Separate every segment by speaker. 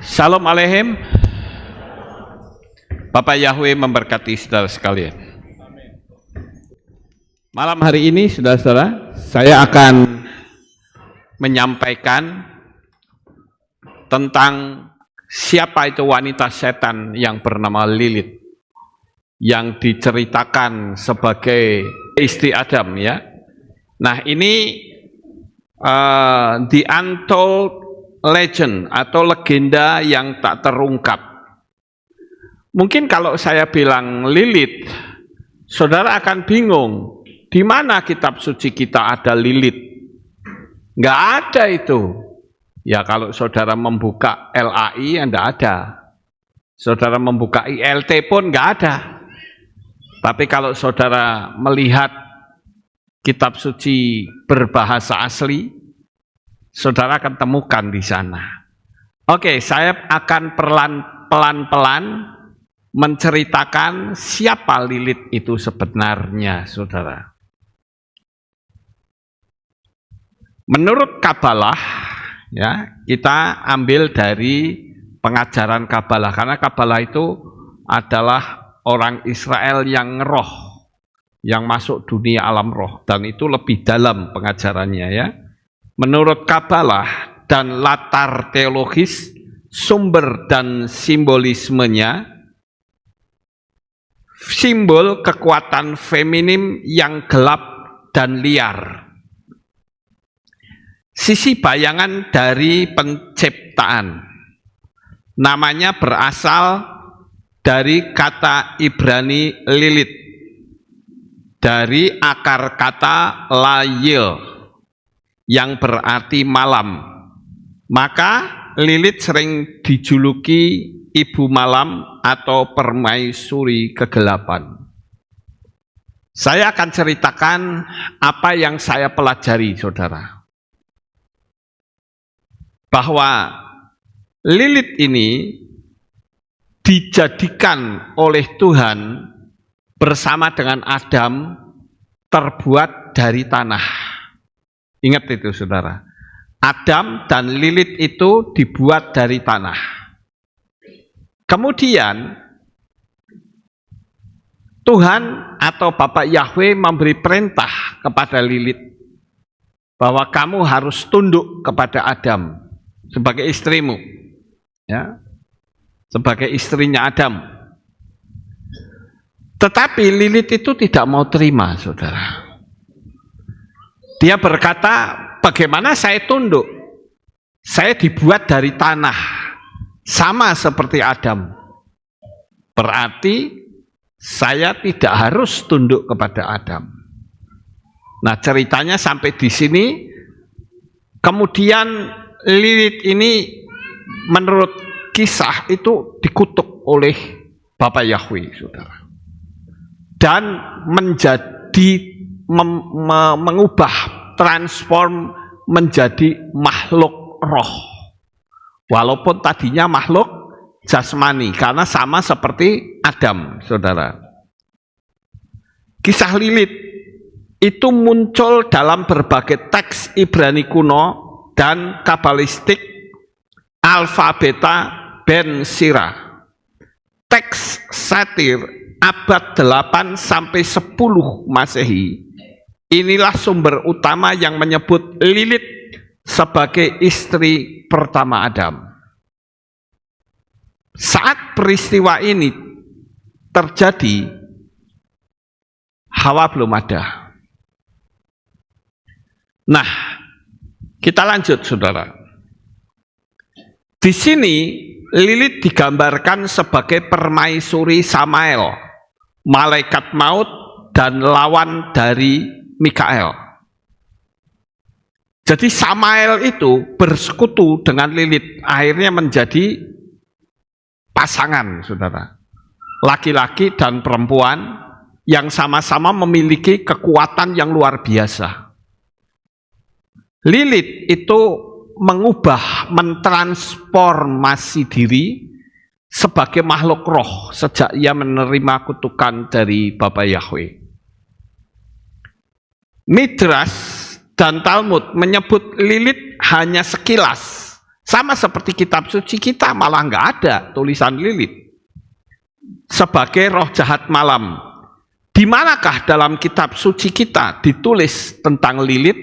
Speaker 1: Shalom aleichem. Bapak Yahweh memberkati saudara sekalian. Malam hari ini saudara-saudara, saya akan menyampaikan tentang siapa itu wanita setan yang bernama Lilith, yang diceritakan sebagai istri Adam, ya. Nah, ini the untold legend atau legenda yang tak terungkap. Mungkin kalau saya bilang Lilith, saudara akan bingung, di mana kitab suci kita ada Lilith? Nggak ada itu. Ya kalau saudara membuka LAI, nggak ada. Saudara membuka ILT pun nggak ada. Tapi kalau saudara melihat kitab suci berbahasa asli, saudara akan temukan di sana. Oke, saya akan pelan-pelan menceritakan siapa Lilith itu sebenarnya, saudara. Menurut Kabalah, ya, kita ambil dari pengajaran Kabalah, karena Kabalah itu adalah orang Israel yang roh, yang masuk dunia alam roh, dan itu lebih dalam pengajarannya, ya. Menurut Kabalah dan latar teologis, sumber dan simbolismenya, simbol kekuatan feminim yang gelap dan liar. Sisi bayangan dari penciptaan. Namanya berasal dari kata Ibrani Lilith, dari akar kata layil, yang berarti malam. Maka Lilith sering dijuluki ibu malam atau permaisuri kegelapan. Saya akan ceritakan apa yang saya pelajari, saudara. Bahwa Lilith ini dijadikan oleh Tuhan bersama dengan Adam terbuat dari tanah. Ingat itu, saudara. Adam dan Lilith itu dibuat dari tanah. Kemudian Tuhan atau Bapak Yahweh memberi perintah kepada Lilith bahwa kamu harus tunduk kepada Adam sebagai istrimu, ya, sebagai istrinya Adam. Tetapi Lilith itu tidak mau terima, saudara. Dia berkata, bagaimana saya tunduk? Saya dibuat dari tanah, sama seperti Adam. Berarti saya tidak harus tunduk kepada Adam. Nah, ceritanya sampai di sini. Kemudian Lilith ini menurut kisah itu dikutuk oleh Bapak Yahweh, saudara. Dan menjadi mengubah, transform menjadi makhluk roh. Walaupun tadinya makhluk jasmani, karena sama seperti Adam, saudara. Kisah Lilith itu muncul dalam berbagai teks Ibrani kuno dan kabalistik Alfa Beta Ben Sira. Teks satir abad 8 sampai 10 Masehi. Inilah sumber utama yang menyebut Lilith sebagai istri pertama Adam. Saat peristiwa ini terjadi, Hawa belum ada. Nah, kita lanjut, saudara. Di sini Lilith digambarkan sebagai permaisuri Samael, malaikat maut dan lawan dari Mikael. Jadi Samael itu bersekutu dengan Lilith, akhirnya menjadi pasangan, saudara. Laki-laki dan perempuan yang sama-sama memiliki kekuatan yang luar biasa. Lilith itu mengubah, mentransformasi diri sebagai makhluk roh sejak ia menerima kutukan dari Bapak Yahweh. Midrash dan Talmud menyebut Lilith hanya sekilas Sama seperti kitab suci kita malah nggak ada tulisan Lilith sebagai roh jahat malam. Di manakah dalam kitab suci kita ditulis tentang Lilith?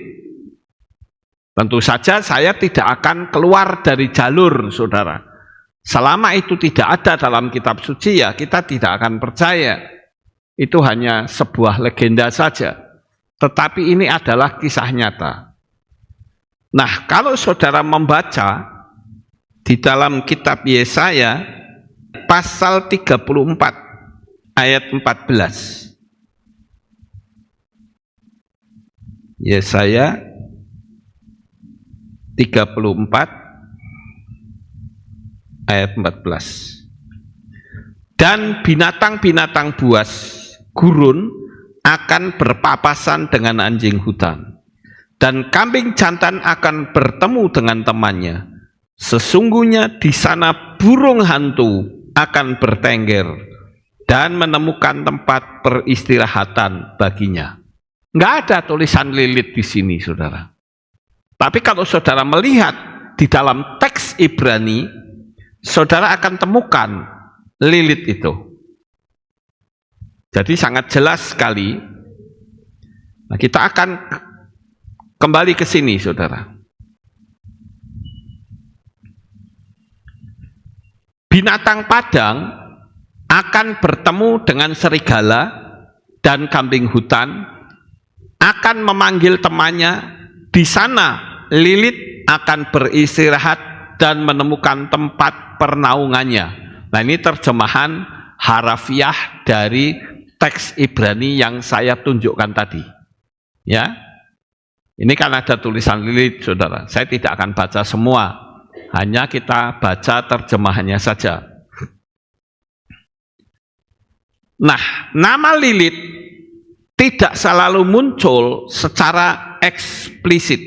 Speaker 1: Tentu saja saya tidak akan keluar dari jalur, saudara. Selama itu tidak ada dalam kitab suci, ya kita tidak akan percaya. Itu hanya sebuah legenda saja. Tetapi ini adalah kisah nyata. Nah, kalau saudara membaca di dalam kitab Yesaya pasal 34 ayat 14. Yesaya 34 ayat 14. Dan binatang-binatang buas gurun akan berpapasan dengan anjing hutan, dan kambing jantan akan bertemu dengan temannya. Sesungguhnya di sana burung hantu akan bertengger dan menemukan tempat peristirahatan baginya. Nggak ada tulisan Lilith di sini, saudara. Tapi kalau saudara melihat di dalam teks Ibrani, saudara akan temukan Lilith itu. Jadi sangat jelas sekali. Nah, kita akan kembali ke sini, saudara. Binatang padang akan bertemu dengan serigala dan kambing hutan, akan memanggil temannya. Di sana Lilith akan beristirahat dan menemukan tempat pernaungannya. Nah, ini terjemahan harafiah dari teks Ibrani yang saya tunjukkan tadi. Ya, ini kan ada tulisan Lilith, saudara. Saya tidak akan baca semua, hanya kita baca terjemahannya saja. Nah, nama Lilith tidak selalu muncul secara eksplisit,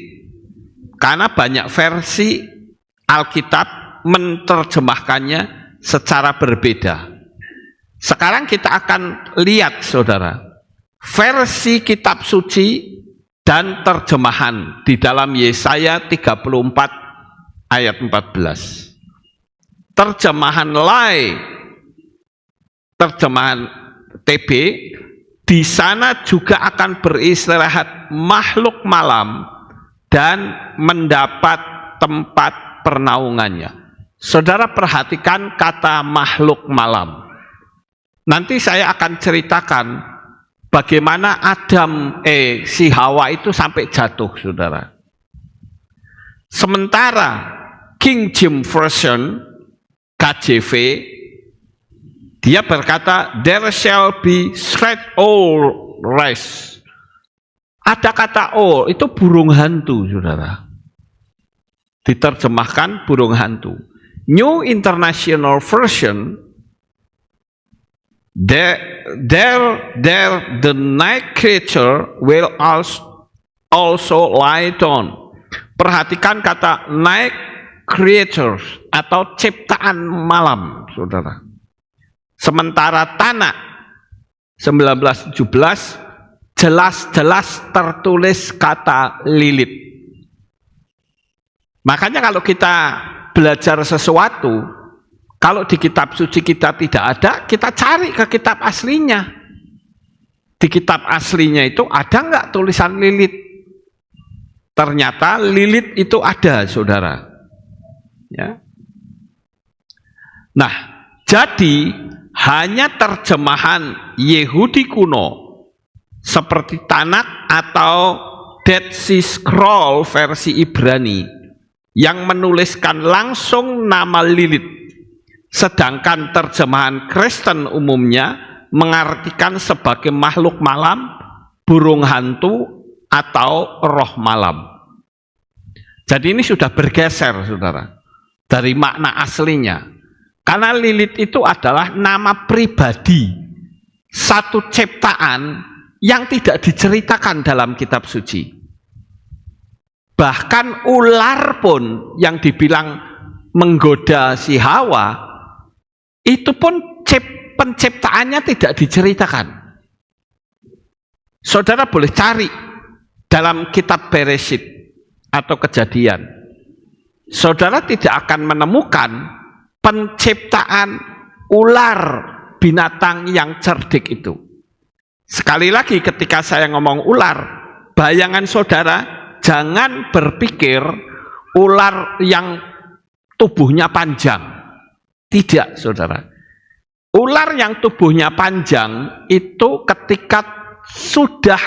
Speaker 1: karena banyak versi Alkitab menerjemahkannya secara berbeda. Sekarang kita akan lihat, saudara, versi kitab suci dan terjemahan di dalam Yesaya 34 ayat 14. Terjemahan terjemahan TB, di sana juga akan beristirahat makhluk malam dan mendapat tempat pernaungannya. Saudara perhatikan kata makhluk malam. Nanti saya akan ceritakan bagaimana si Hawa itu sampai jatuh, saudara. Sementara King James Version, KJV, dia berkata, there shall be straight owl rise. Ada kata owl, itu burung hantu, saudara. Diterjemahkan burung hantu. New International Version, the night creature will also lie down. Perhatikan kata night creatures atau ciptaan malam, saudara. Sementara Tanakh 1917 jelas-jelas tertulis kata Lilith. Makanya kalau kita belajar sesuatu, kalau di kitab suci kita tidak ada, kita cari ke kitab aslinya. Di kitab aslinya itu ada nggak tulisan Lilith? Ternyata Lilith itu ada, saudara. Ya. Nah, jadi hanya terjemahan Yehudi kuno seperti Tanakh atau Dead Sea Scroll versi Ibrani yang menuliskan langsung nama Lilith, sedangkan terjemahan Kristen umumnya mengartikan sebagai makhluk malam, burung hantu, atau roh malam. Jadi ini sudah bergeser, saudara, dari makna aslinya. Karena Lilith itu adalah nama pribadi, satu ciptaan yang tidak diceritakan dalam kitab suci. Bahkan ular pun yang dibilang menggoda si Hawa, itu pun penciptaannya tidak diceritakan. Saudara boleh cari dalam kitab Bereshit atau Kejadian. saudara tidak akan menemukan penciptaan ular binatang yang cerdik itu. Sekali lagi ketika saya ngomong ular, bayangan saudara jangan berpikir ular yang tubuhnya panjang. Tidak, saudara. Ular yang tubuhnya panjang itu ketika sudah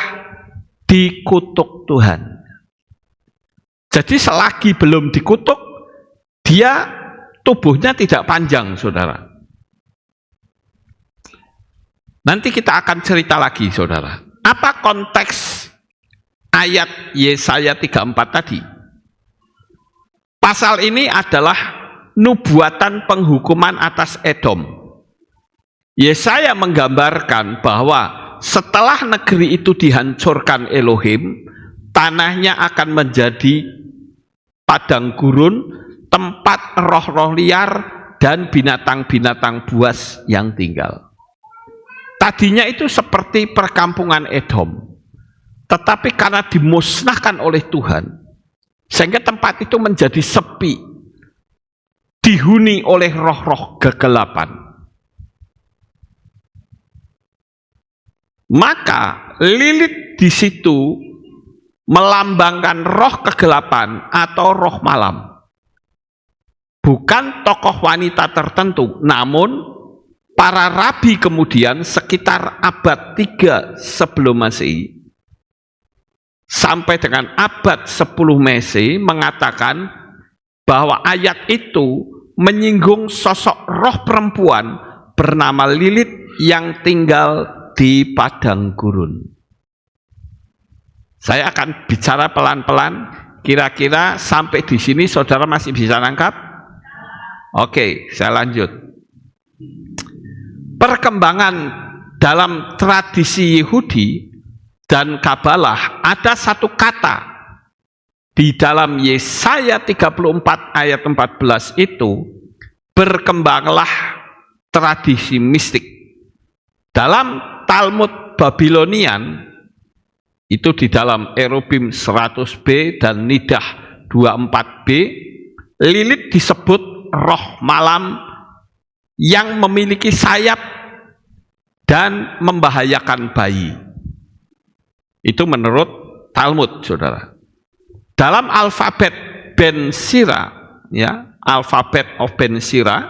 Speaker 1: dikutuk Tuhan. Jadi selagi belum dikutuk, dia tubuhnya tidak panjang, saudara. Nanti kita akan cerita lagi, saudara. Apa konteks ayat Yesaya 34 tadi? Pasal ini adalah nubuatan penghukuman atas Edom. Yesaya menggambarkan bahwa setelah negeri itu dihancurkan Elohim, tanahnya akan menjadi padang gurun, tempat roh-roh liar dan binatang-binatang buas yang tinggal. Tadinya itu seperti perkampungan Edom, tetapi karena dimusnahkan oleh Tuhan, sehingga tempat itu menjadi sepi, dihuni oleh roh-roh kegelapan. Maka Lilith di situ melambangkan roh kegelapan atau roh malam. Bukan tokoh wanita tertentu, namun para rabi kemudian sekitar abad 3 sebelum Masehi sampai dengan abad 10 Masehi mengatakan bahwa ayat itu menyinggung sosok roh perempuan bernama Lilith yang tinggal di padang gurun. Saya akan bicara pelan-pelan, kira-kira sampai di sini saudara masih bisa nangkap? Oke, saya lanjut. Perkembangan dalam tradisi Yahudi dan Kabalah, ada satu kata di dalam Yesaya 34 ayat 14 itu, berkembanglah tradisi mistik. Dalam Talmud Babilonian, itu di dalam Erubim 100b dan Nidah 24b, Lilith disebut roh malam yang memiliki sayap dan membahayakan bayi. Itu menurut Talmud, saudara. Dalam alfabet Ben Sira, ya, alfabet of Ben Sira,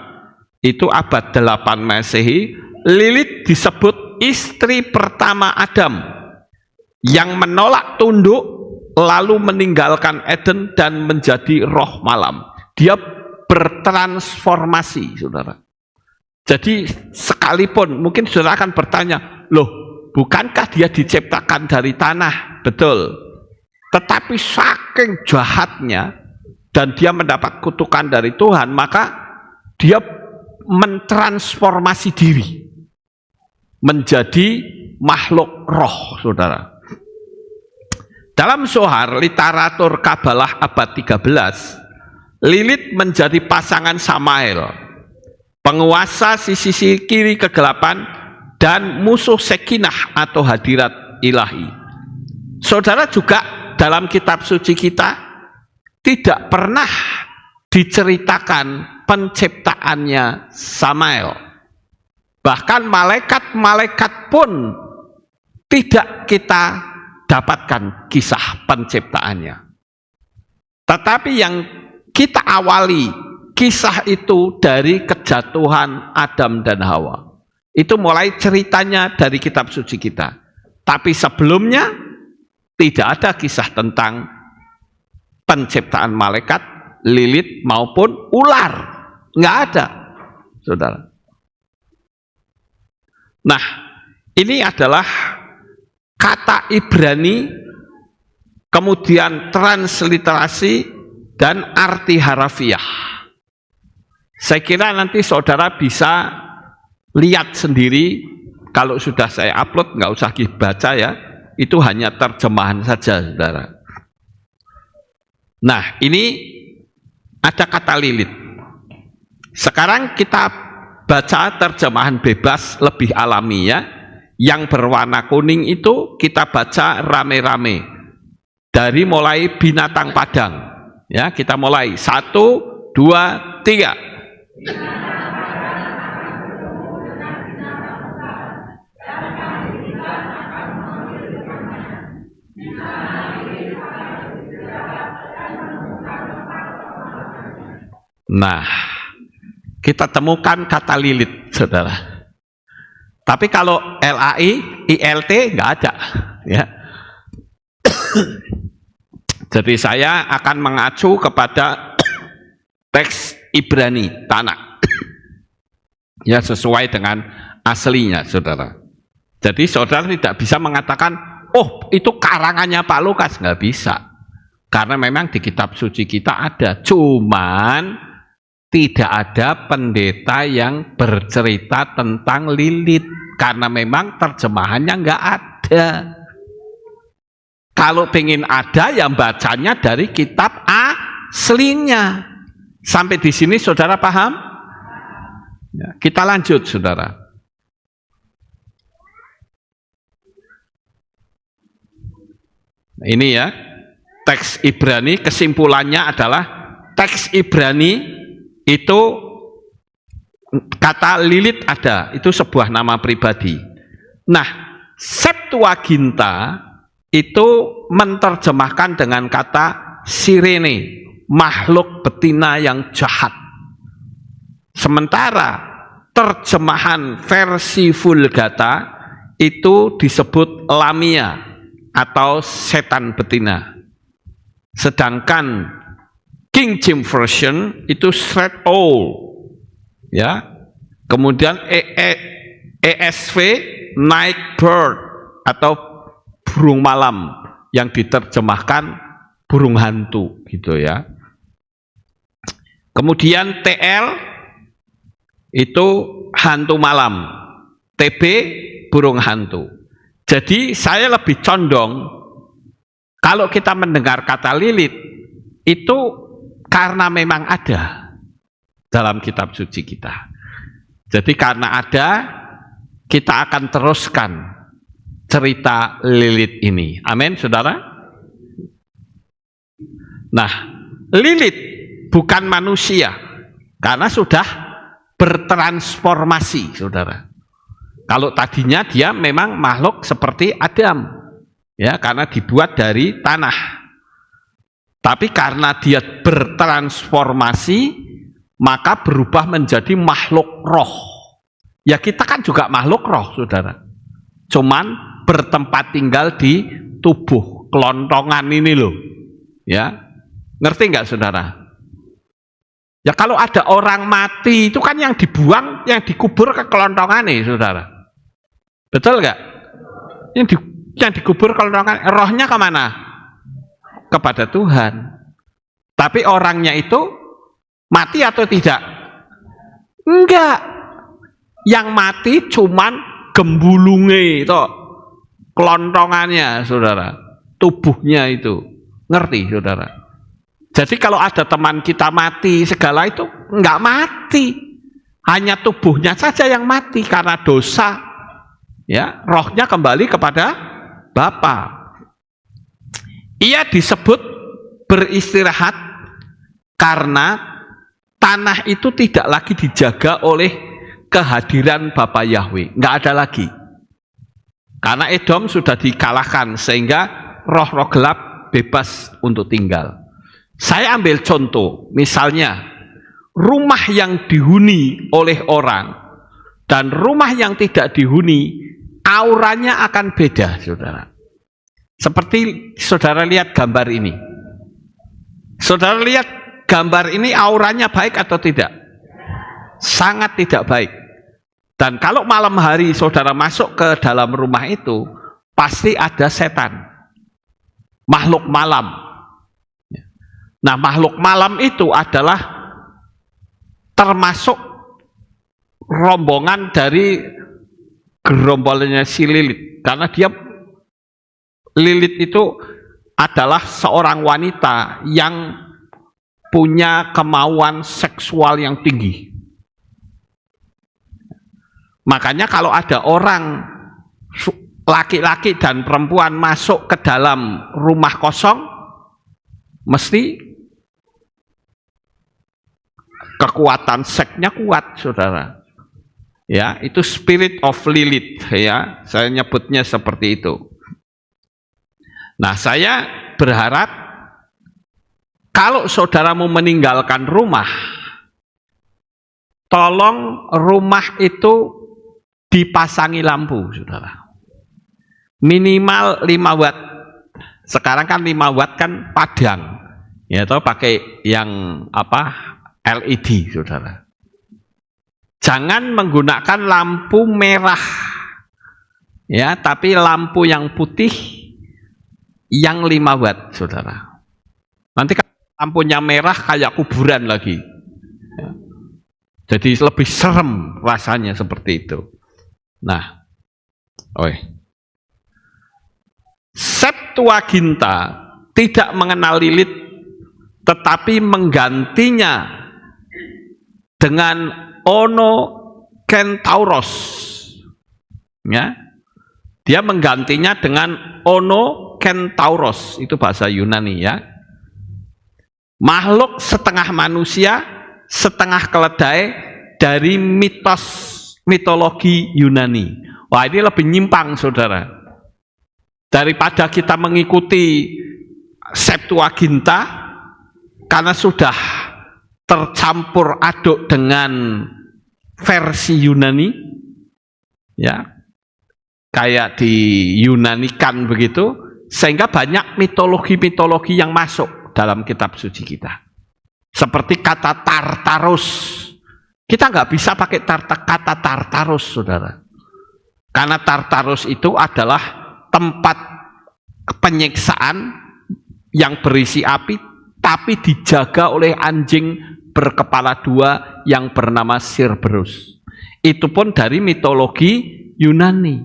Speaker 1: itu abad 8 Masehi, Lilith disebut istri pertama Adam yang menolak tunduk lalu meninggalkan Eden dan menjadi roh malam. Dia bertransformasi, saudara. Jadi sekalipun mungkin saudara akan bertanya, loh, bukankah dia diciptakan dari tanah? Betul. Tetapi saking jahatnya dan dia mendapat kutukan dari Tuhan, maka dia mentransformasi diri menjadi makhluk roh, saudara. Dalam Zohar, literatur Kabalah abad 13, Lilith menjadi pasangan Samael, penguasa sisi kiri kegelapan dan musuh Sekinah atau hadirat ilahi. Saudara, juga dalam kitab suci kita tidak pernah diceritakan penciptaannya Samael. Bahkan malaikat-malaikat pun tidak kita dapatkan kisah penciptaannya. Tetapi yang kita awali kisah itu dari kejatuhan Adam dan Hawa. Itu mulai ceritanya dari kitab suci kita. Tapi sebelumnya tidak ada kisah tentang penciptaan malaikat, Lilith maupun ular. Nggak ada, saudara. Nah, ini adalah kata Ibrani, kemudian transliterasi dan arti harafiah. Saya kira nanti saudara bisa lihat sendiri, kalau sudah saya upload nggak usah dibaca ya, itu hanya terjemahan saja, saudara. Nah, ini ada kata Lilith. Sekarang kita baca terjemahan bebas lebih alami ya. Yang berwarna kuning itu kita baca rame-rame. Dari mulai binatang padang. Ya, kita mulai. 1, 2, 3. Nah, kita temukan kata lilit, saudara. Tapi kalau LAI, ILT nggak ada, ya. Jadi saya akan mengacu kepada teks Ibrani Tanakh, ya, sesuai dengan aslinya, saudara. Jadi saudara tidak bisa mengatakan, oh itu karangannya Pak Lukas, nggak bisa. Karena memang di kitab suci kita ada, cuman tidak ada pendeta yang bercerita tentang lilit, karena memang terjemahannya nggak ada. Kalau pengen ada, yang bacanya dari kitab aslinya. Sampai di sini saudara paham? Ya, kita lanjut, saudara. Ini ya, teks Ibrani, kesimpulannya adalah teks Ibrani itu kata lilit ada, itu sebuah nama pribadi. Nah, Septuaginta itu menerjemahkan dengan kata sirene, makhluk betina yang jahat. Sementara terjemahan versi Vulgata itu disebut lamia atau setan betina. Sedangkan King James Version itu straight owl, ya. Kemudian ESV night bird atau burung malam, yang diterjemahkan burung hantu, gitu ya. Kemudian TL itu hantu malam, TB burung hantu. Jadi saya lebih condong kalau kita mendengar kata lilit itu karena memang ada dalam kitab suci kita. Jadi karena ada, kita akan teruskan cerita lilit ini. Amin, saudara? Nah, lilit bukan manusia, karena sudah bertransformasi, saudara. Kalau tadinya dia memang makhluk seperti Adam, ya, karena dibuat dari tanah. Tapi karena dia bertransformasi, maka berubah menjadi makhluk roh. Ya, kita kan juga makhluk roh, saudara. Cuman bertempat tinggal di tubuh kelontongan ini loh. Ya, ngerti nggak, saudara? Ya, kalau ada orang mati itu kan yang dibuang, yang dikubur ke kelontongan nih, saudara. Betul nggak? Yang dikubur kelontongan, rohnya kemana? Kepada Tuhan. Tapi orangnya itu mati atau tidak? Enggak. Yang mati cuman gembulunge itu, kelontongannya, saudara. Tubuhnya itu. Ngerti, saudara? Jadi kalau ada teman kita mati segala itu enggak mati. Hanya tubuhnya saja yang mati karena dosa. Ya, rohnya kembali kepada Bapa. Ia disebut beristirahat karena tanah itu tidak lagi dijaga oleh kehadiran Bapa Yahweh. Nggak ada lagi. Karena Edom sudah dikalahkan sehingga roh-roh gelap bebas untuk tinggal. Saya ambil contoh, misalnya rumah yang dihuni oleh orang dan rumah yang tidak dihuni, auranya akan beda, saudara. Seperti saudara lihat gambar ini. Saudara lihat gambar ini, auranya baik atau tidak? Sangat tidak baik. Dan kalau malam hari saudara masuk ke dalam rumah itu, pasti ada setan. Makhluk malam. Nah, makhluk malam itu adalah termasuk rombongan dari gerombolannya si lilit. Karena dia lilit itu adalah seorang wanita yang punya kemauan seksual yang tinggi. Makanya kalau ada orang laki-laki dan perempuan masuk ke dalam rumah kosong, mesti kekuatan seksnya kuat, saudara. Ya, itu spirit of Lilith, ya, saya nyebutnya seperti itu. Nah, saya berharap kalau saudaramu meninggalkan rumah, tolong rumah itu dipasangi lampu, saudara. Minimal 5 watt. Sekarang kan 5 watt kan padang, ya, atau pakai yang apa, LED, saudara. Jangan menggunakan lampu merah, ya, tapi lampu yang putih yang 5 watt, saudara. Nanti lampunya merah kayak kuburan lagi, ya. Jadi lebih serem rasanya seperti itu. Nah, Septuaginta tidak mengenal Lilith, tetapi menggantinya dengan Ono Kentauros, ya, dia menggantinya dengan Ono Kentauros, itu bahasa Yunani, ya, makhluk setengah manusia setengah keledai dari mitologi Yunani. Wah, ini lebih nyimpang, saudara, daripada kita mengikuti Septuaginta karena sudah tercampur aduk dengan versi Yunani, ya, kayak di Yunanikan begitu, sehingga banyak mitologi-mitologi yang masuk dalam kitab suci kita. Seperti kata Tartarus, kita nggak bisa pakai kata Tartarus, saudara, karena Tartarus itu adalah tempat penyiksaan yang berisi api, tapi dijaga oleh anjing berkepala 2 yang bernama Cerberus. Itu pun dari mitologi Yunani.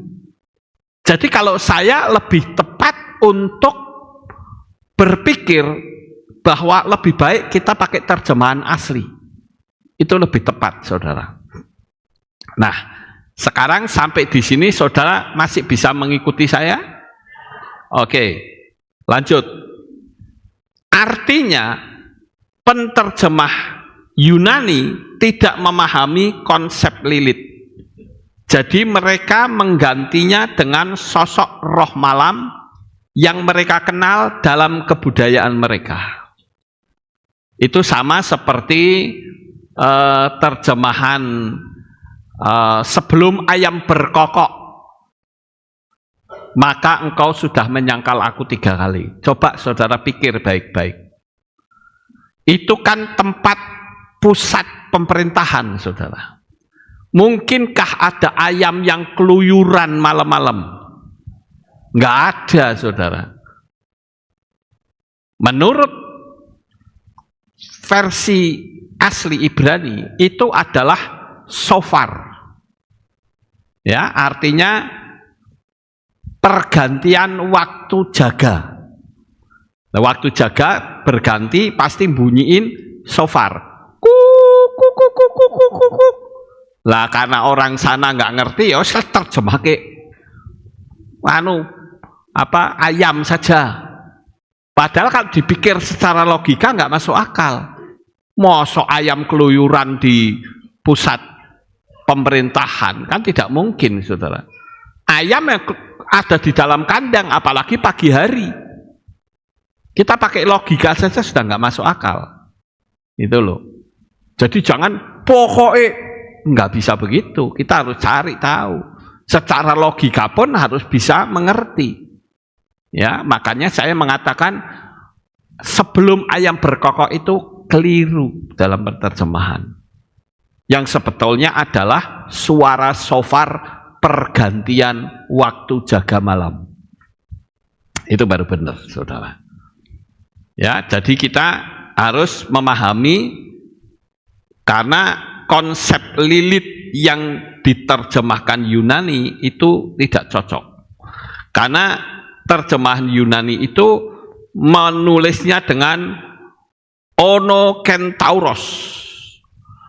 Speaker 1: Jadi kalau saya lebih tepat untuk berpikir bahwa lebih baik kita pakai terjemahan asli. Itu lebih tepat, saudara. Nah, sekarang sampai di sini saudara masih bisa mengikuti saya? Oke, lanjut. Artinya penterjemah Yunani tidak memahami konsep Lilith. Jadi mereka menggantinya dengan sosok roh malam yang mereka kenal dalam kebudayaan mereka. Itu sama seperti terjemahan sebelum ayam berkokok, maka engkau sudah menyangkal aku 3 kali. Coba saudara pikir baik-baik. Itu kan tempat pusat pemerintahan, saudara. Mungkinkah ada ayam yang keluyuran malam-malam? Nggak ada, saudara. Menurut versi asli Ibrani, itu adalah shofar. Ya, artinya pergantian waktu jaga. Nah, waktu jaga berganti pasti bunyiin shofar. Kuk. Lah karena orang sana nggak ngerti, ya saya terjemah ke ayam saja. Padahal kalau dipikir secara logika nggak masuk akal. Mosok ayam keluyuran di pusat pemerintahan kan tidak mungkin, saudara. Ayam yang ada di dalam kandang, apalagi pagi hari. Kita pakai logika saja sudah nggak masuk akal. Itu loh. Jadi jangan pokoknya nggak bisa begitu. Kita harus cari tahu. Secara logika pun harus bisa mengerti. Ya, makanya saya mengatakan sebelum ayam berkokok itu keliru dalam penerjemahan. Yang sebetulnya adalah suara shofar pergantian waktu jaga malam. Itu baru benar, saudara. Ya, jadi kita harus memahami, karena konsep Lilith yang diterjemahkan Yunani itu tidak cocok. Karena terjemahan Yunani itu menulisnya dengan Ono Kentauros.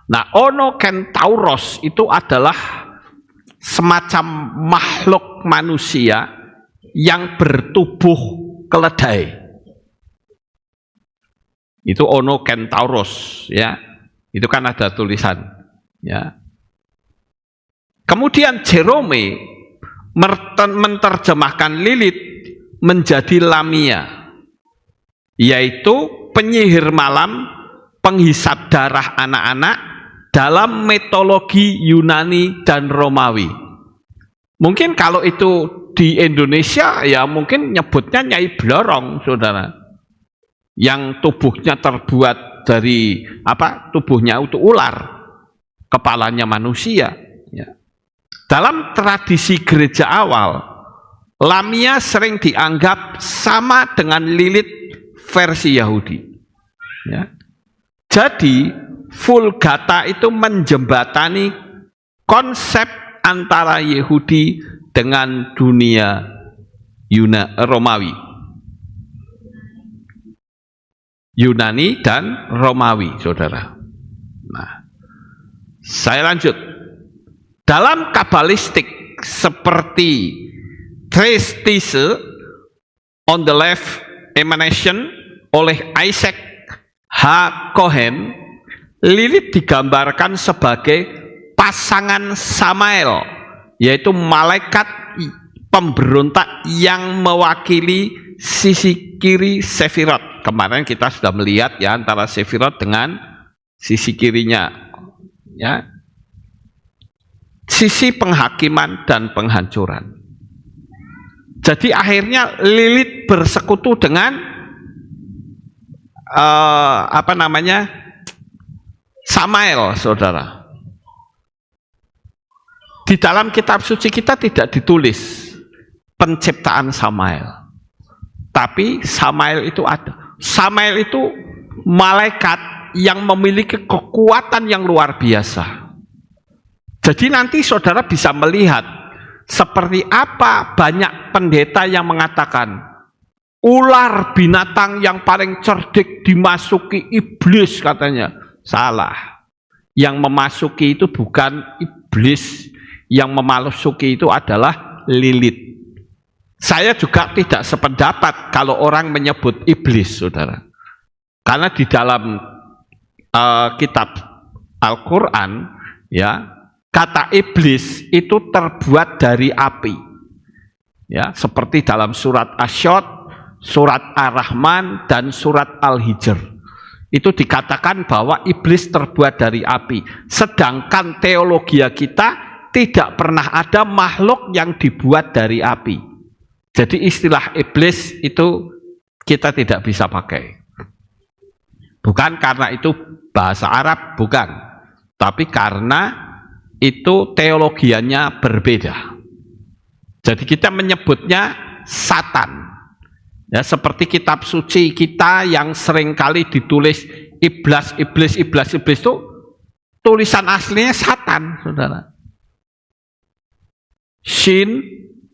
Speaker 1: Nah, Ono Kentauros itu adalah semacam makhluk manusia yang bertubuh keledai. Itu Ono Kentauros, ya. Itu kan ada tulisan, ya. Kemudian Jerome menerjemahkan Lilith menjadi Lamia, yaitu penyihir malam, penghisap darah anak-anak dalam mitologi Yunani dan Romawi. Mungkin kalau itu di Indonesia ya mungkin nyebutnya Nyai Blorong, saudara, yang tubuhnya terbuat dari tubuhnya itu ular, kepalanya manusia, ya. Dalam tradisi gereja awal, Lamia sering dianggap sama dengan Lilith versi Yahudi, ya. Jadi Vulgata itu menjembatani konsep antara Yahudi dengan dunia Romawi, Yunani dan Romawi, saudara. Nah, saya lanjut. Dalam kabalistik seperti Trestis on the Left Emanation oleh Isaac H. Cohen, Lilith digambarkan sebagai pasangan Samael, yaitu malaikat pemberontak yang mewakili sisi kiri Sefirot. Kemarin kita sudah melihat ya antara Sefirot dengan sisi kirinya, ya, sisi penghakiman dan penghancuran. Jadi akhirnya Lilith bersekutu dengan Samael, saudara. Di dalam kitab suci kita tidak ditulis penciptaan Samael, tapi Samael itu ada. Samael itu malaikat yang memiliki kekuatan yang luar biasa. Jadi nanti saudara bisa melihat seperti apa banyak pendeta yang mengatakan ular binatang yang paling cerdik dimasuki iblis, katanya. Salah. Yang memasuki itu bukan iblis, yang memasuki itu adalah Lilith. Saya juga tidak sependapat kalau orang menyebut iblis, saudara. Karena di dalam kitab Al-Quran, ya, kata iblis itu terbuat dari api, ya, seperti dalam surat Asyod, surat Ar-Rahman, dan surat Al-Hijr. Itu dikatakan bahwa iblis terbuat dari api. Sedangkan teologi kita tidak pernah ada makhluk yang dibuat dari api. Jadi istilah iblis itu kita tidak bisa pakai. Bukan karena itu bahasa Arab, bukan. Tapi karena itu teologianya berbeda. Jadi kita menyebutnya Satan. Ya, seperti kitab suci kita yang seringkali ditulis iblis itu tulisan aslinya Satan, saudara. Shin,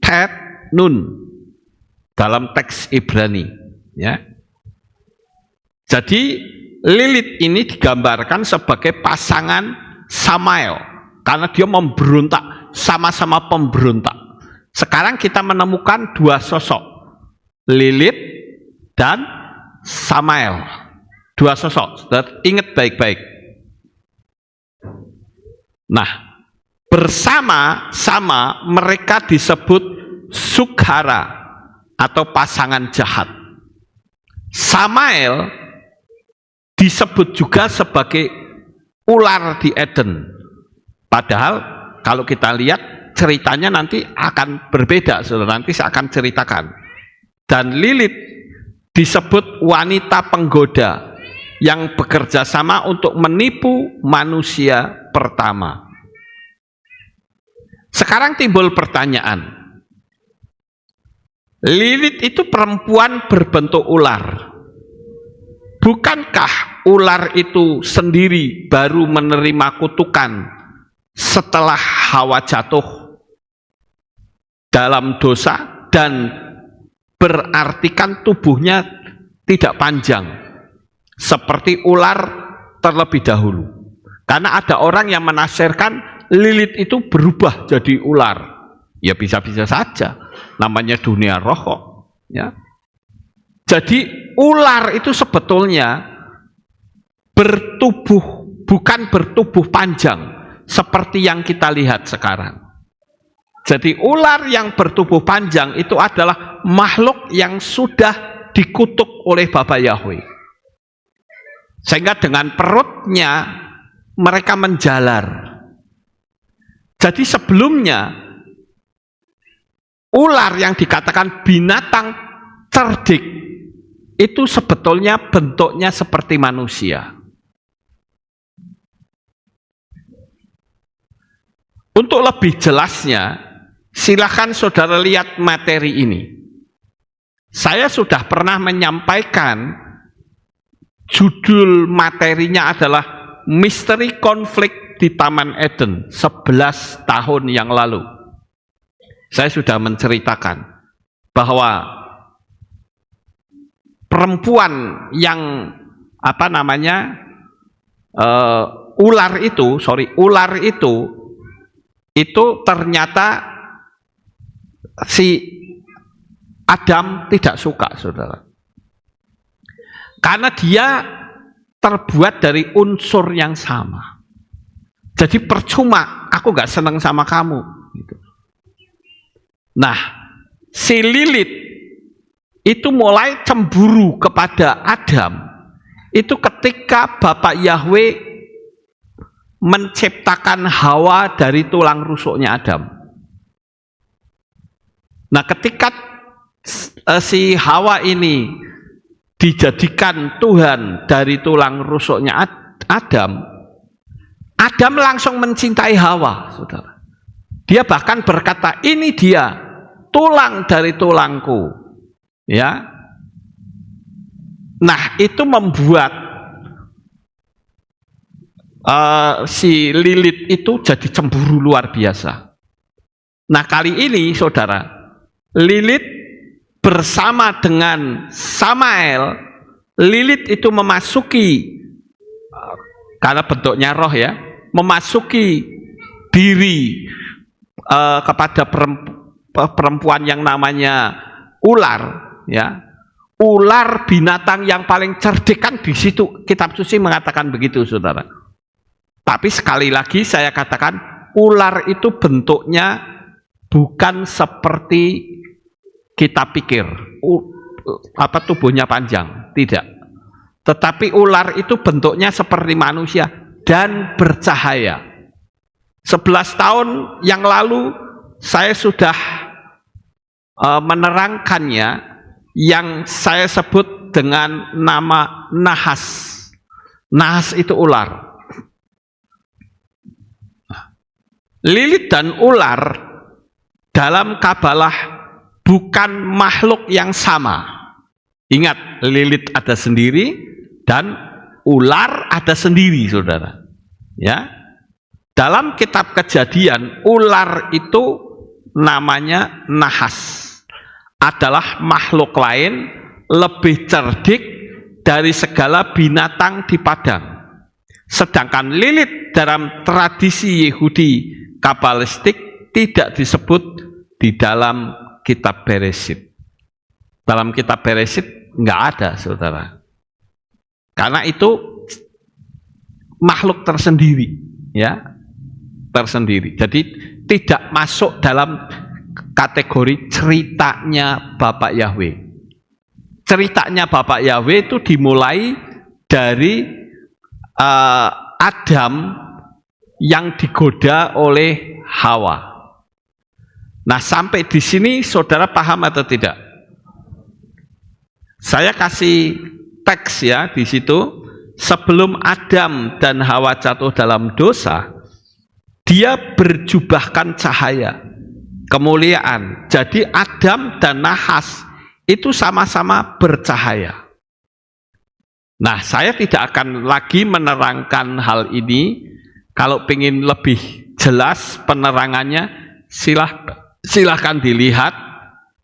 Speaker 1: Tet, Nun dalam teks Ibrani, ya. Jadi Lilith ini digambarkan sebagai pasangan Samael karena dia memberontak, sama-sama pemberontak. Sekarang kita menemukan dua sosok, Lilith dan Samael. Dua sosok, ingat baik-baik. Nah, bersama-sama mereka disebut Sukhara atau pasangan jahat. Samael disebut juga sebagai ular di Eden. Padahal kalau kita lihat ceritanya nanti akan berbeda, saudara. Nanti saya akan ceritakan. Dan Lilith disebut wanita penggoda yang bekerja sama untuk menipu manusia pertama. Sekarang timbul pertanyaan, Lilith itu perempuan berbentuk ular. Bukankah ular itu sendiri baru menerima kutukan setelah Hawa jatuh dalam dosa dan berartikan tubuhnya tidak panjang seperti ular terlebih dahulu? Karena ada orang yang menafsirkan Lilith itu berubah jadi ular. Ya bisa-bisa saja, namanya dunia roh, ya. Jadi ular itu sebetulnya bertubuh bukan bertubuh panjang seperti yang kita lihat sekarang. Jadi ular yang bertubuh panjang itu adalah makhluk yang sudah dikutuk oleh Bapa Yahweh. Sehingga dengan perutnya mereka menjalar. Jadi sebelumnya ular yang dikatakan binatang cerdik itu sebetulnya bentuknya seperti manusia. Untuk lebih jelasnya, silakan saudara lihat materi ini. Saya sudah pernah menyampaikan judul materinya adalah Misteri Konflik di Taman Eden 11 tahun yang lalu. Saya sudah menceritakan bahwa perempuan yang ular itu ternyata si Adam tidak suka, saudara, karena dia terbuat dari unsur yang sama. Jadi percuma aku gak senang sama kamu gitu. Nah, si Lilith itu mulai cemburu kepada Adam itu ketika Bapak Yahweh menciptakan Hawa dari tulang rusuknya Adam. Nah, ketika si Hawa ini dijadikan Tuhan dari tulang rusuknya Adam, Adam langsung mencintai Hawa, saudara. Dia bahkan berkata, ini dia tulang dari tulangku. Ya, nah itu membuat si Lilith itu jadi cemburu luar biasa. Nah kali ini saudara, Lilith bersama dengan Samael, Lilith itu memasuki, karena bentuknya roh ya, memasuki diri kepada perempuan yang namanya ular. Ya, ular binatang yang paling cerdik, kan di situ kitab suci mengatakan begitu, saudara. Tapi sekali lagi saya katakan, ular itu bentuknya bukan seperti kita pikir, tubuhnya panjang, tidak. Tetapi ular itu bentuknya seperti manusia dan bercahaya. 11 tahun yang lalu saya sudah menerangkannya, yang saya sebut dengan nama nahas. Nahas itu ular. Lilith dan ular dalam Kabalah bukan makhluk yang sama. Ingat, Lilith ada sendiri dan ular ada sendiri, saudara. Ya, dalam kitab Kejadian, ular itu namanya nahas. Adalah makhluk lain lebih cerdik dari segala binatang di padang. Sedangkan Lilith dalam tradisi Yahudi Kabalistik tidak disebut di dalam kitab Beresyit. Dalam kitab Beresyit nggak ada, saudara. Karena itu makhluk tersendiri, ya, tersendiri. Jadi tidak masuk dalam kategori ceritanya Bapak Yahweh. Ceritanya Bapak Yahweh itu dimulai dari Adam yang digoda oleh Hawa. Nah, sampai di sini saudara paham atau tidak? Saya kasih teks ya di situ. Sebelum Adam dan Hawa jatuh dalam dosa, dia berjubahkan cahaya, kemuliaan. Jadi Adam dan nahas itu sama-sama bercahaya. Nah, saya tidak akan lagi menerangkan hal ini. Kalau ingin lebih jelas penerangannya, silahkan dilihat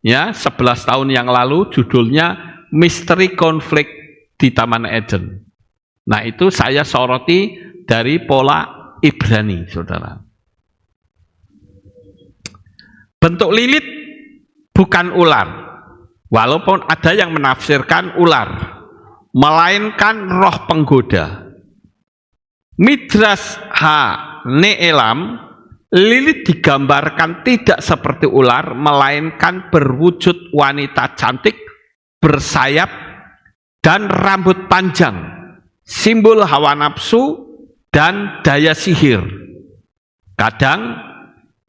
Speaker 1: ya, 11 tahun yang lalu judulnya Misteri Konflik di Taman Eden. Nah, itu saya soroti dari pola Ibrani, saudara. Bentuk Lilith bukan ular, walaupun ada yang menafsirkan ular, melainkan roh penggoda. Midras Neelam, Lilith digambarkan tidak seperti ular, melainkan berwujud wanita cantik, bersayap, dan rambut panjang, simbol hawa nafsu dan daya sihir. Kadang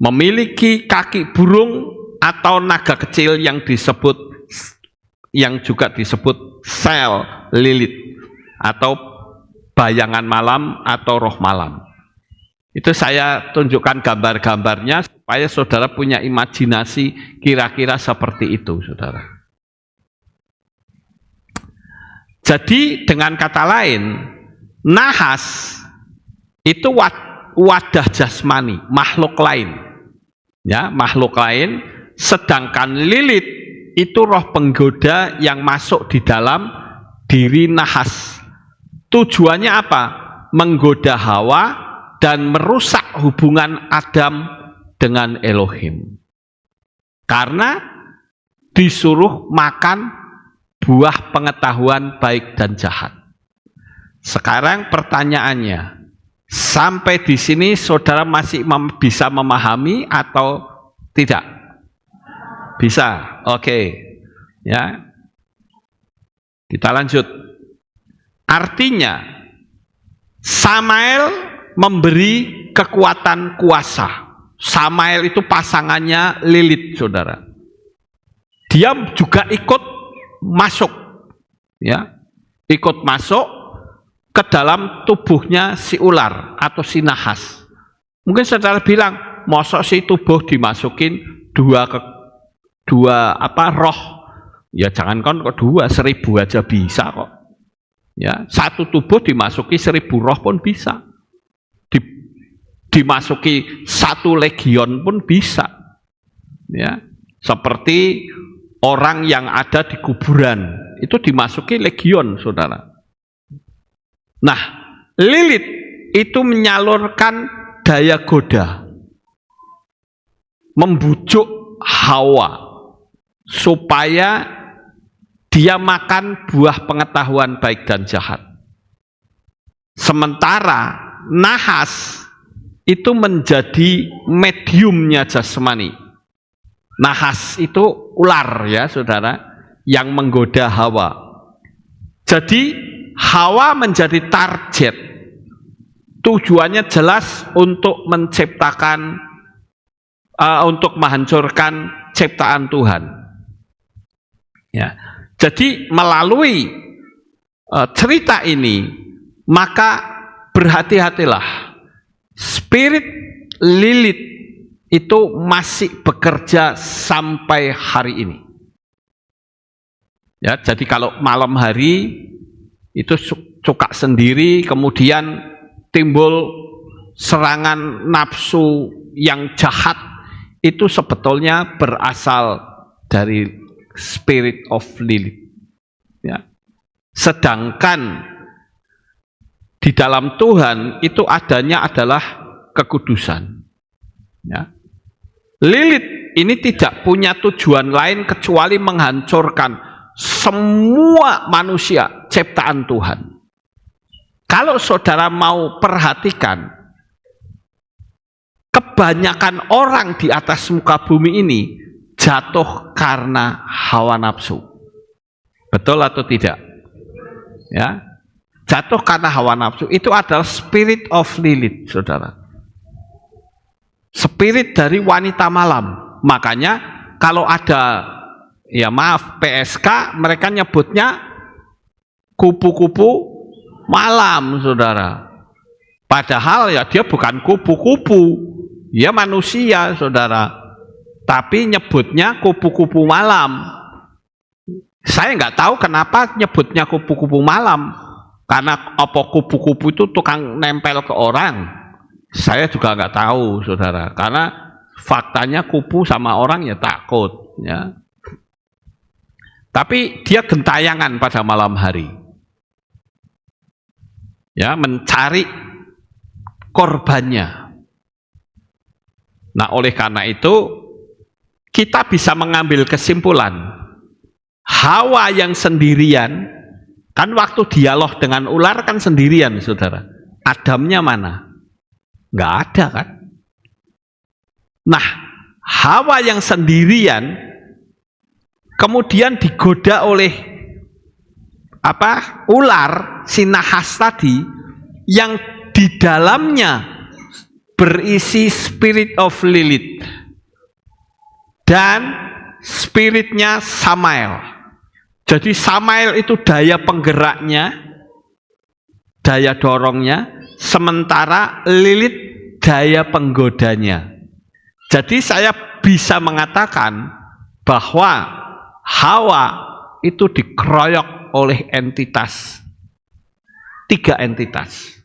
Speaker 1: memiliki kaki burung atau naga kecil yang juga disebut sel Lilith atau bayangan malam atau roh malam. Itu saya tunjukkan gambar-gambarnya supaya saudara punya imajinasi kira-kira seperti itu, saudara. Jadi dengan kata lain, nahas itu wadah jasmani, makhluk lain. Ya, makhluk lain, sedangkan Lilith itu roh penggoda yang masuk di dalam diri nahas. Tujuannya apa? Menggoda Hawa dan merusak hubungan Adam dengan Elohim. Karena disuruh makan buah pengetahuan baik dan jahat. Sekarang pertanyaannya, sampai di sini saudara masih bisa memahami atau tidak? Bisa. Oke. Ya. Kita lanjut. Artinya, Samael memberi kekuatan kuasa. Samael itu pasangannya Lilith, saudara. Dia juga ikut masuk, ya, ikut masuk ke dalam tubuhnya si ular atau si nahas. Mungkin saudara bilang, mosok si tubuh dimasukin dua roh? Ya jangankan kok 2, 1000 aja bisa kok. Ya, satu tubuh dimasuki 1000 roh pun bisa. Dimasuki 1 legion pun bisa. Ya, seperti orang yang ada di kuburan itu dimasuki legion, saudara. Nah, Lilith itu menyalurkan daya goda, membujuk Hawa supaya dia makan buah pengetahuan baik dan jahat. Sementara nahas itu menjadi mediumnya jasmani. Nahas itu ular, ya saudara, yang menggoda Hawa. Jadi Hawa menjadi target. Tujuannya jelas untuk menciptakan, untuk menghancurkan ciptaan Tuhan. Ya. Jadi melalui cerita ini, maka berhati-hatilah. Spirit Lilith itu masih bekerja sampai hari ini. Ya, jadi kalau malam hari itu suka sendiri, kemudian timbul serangan nafsu yang jahat, itu sebetulnya berasal dari Spirit of Lilith. Ya. Sedangkan di dalam Tuhan itu adanya adalah kekudusan. Ya. Lilith ini tidak punya tujuan lain kecuali menghancurkan semua manusia ciptaan Tuhan. Kalau saudara mau perhatikan, kebanyakan orang di atas muka bumi ini jatuh karena hawa nafsu. Betul atau tidak? Ya, jatuh karena hawa nafsu. Itu adalah spirit of Lilith, saudara. Spirit dari wanita malam. Makanya kalau ada, ya maaf, PSK, mereka nyebutnya kupu-kupu malam, saudara. Padahal ya dia bukan kupu-kupu, dia manusia, saudara. Tapi nyebutnya kupu-kupu malam. Saya nggak tahu kenapa nyebutnya kupu-kupu malam. Karena apa kupu-kupu itu tukang nempel ke orang. Saya juga nggak tahu, saudara. Karena faktanya kupu sama orang ya takut. Ya. Tapi dia gentayangan pada malam hari. Ya, mencari korbannya. Nah, oleh karena itu, kita bisa mengambil kesimpulan, Hawa yang sendirian, kan waktu dialog dengan ular kan sendirian, saudara. Adamnya mana? Nggak ada kan? Nah, Hawa yang sendirian kemudian digoda oleh ular si nahas tadi yang di dalamnya berisi spirit of Lilith dan spiritnya Samael. Jadi Samael itu daya penggeraknya, daya dorongnya, sementara Lilith daya penggodanya. Jadi saya bisa mengatakan bahwa Hawa itu dikeroyok oleh entitas, 3 entitas.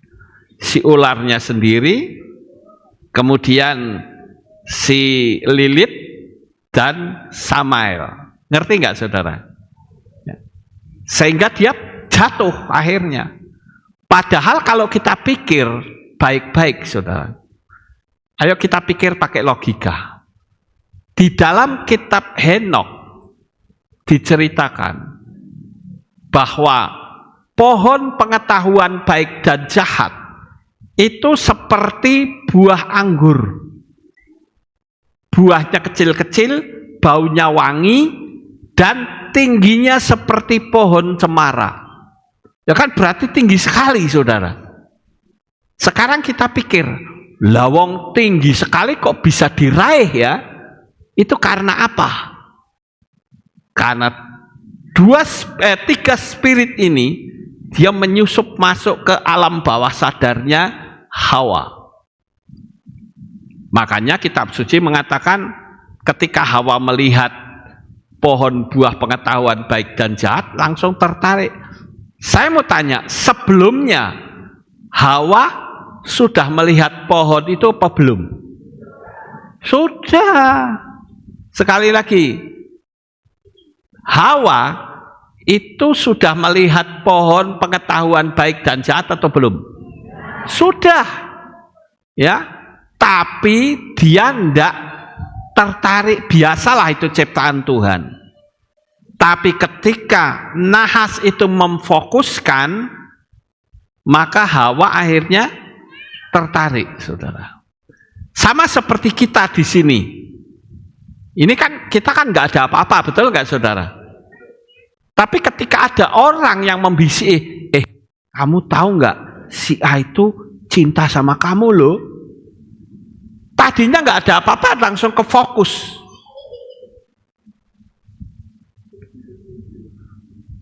Speaker 1: Si ularnya sendiri, kemudian si Lilith dan Samael. Ngerti nggak saudara? Sehingga dia jatuh akhirnya. Padahal kalau kita pikir baik-baik saudara, ayo kita pikir pakai logika. Di dalam kitab Henokh diceritakan bahwa pohon pengetahuan baik dan jahat itu seperti buah anggur. Buahnya kecil-kecil, baunya wangi, dan tingginya seperti pohon cemara. Ya kan berarti tinggi sekali saudara. Sekarang kita pikir, lawang tinggi sekali kok bisa diraih ya? Itu karena apa? Karena 3 spirit ini dia menyusup masuk ke alam bawah sadarnya Hawa. Makanya kitab suci mengatakan ketika Hawa melihat pohon buah pengetahuan baik dan jahat langsung tertarik. Saya mau tanya, sebelumnya Hawa sudah melihat pohon itu apa belum? Sudah. Sekali lagi, Hawa itu sudah melihat pohon pengetahuan baik dan jahat atau belum? Sudah. Ya, tapi dia tidak tertarik. Biasalah itu ciptaan Tuhan. Tapi ketika nahas itu memfokuskan, maka Hawa akhirnya tertarik, saudara. Sama seperti kita di sini. Ini kan kita kan nggak ada apa-apa, betul nggak saudara? Tapi ketika ada orang yang membisiki, kamu tahu nggak si A itu cinta sama kamu loh? Tadinya nggak ada apa-apa, langsung ke fokus.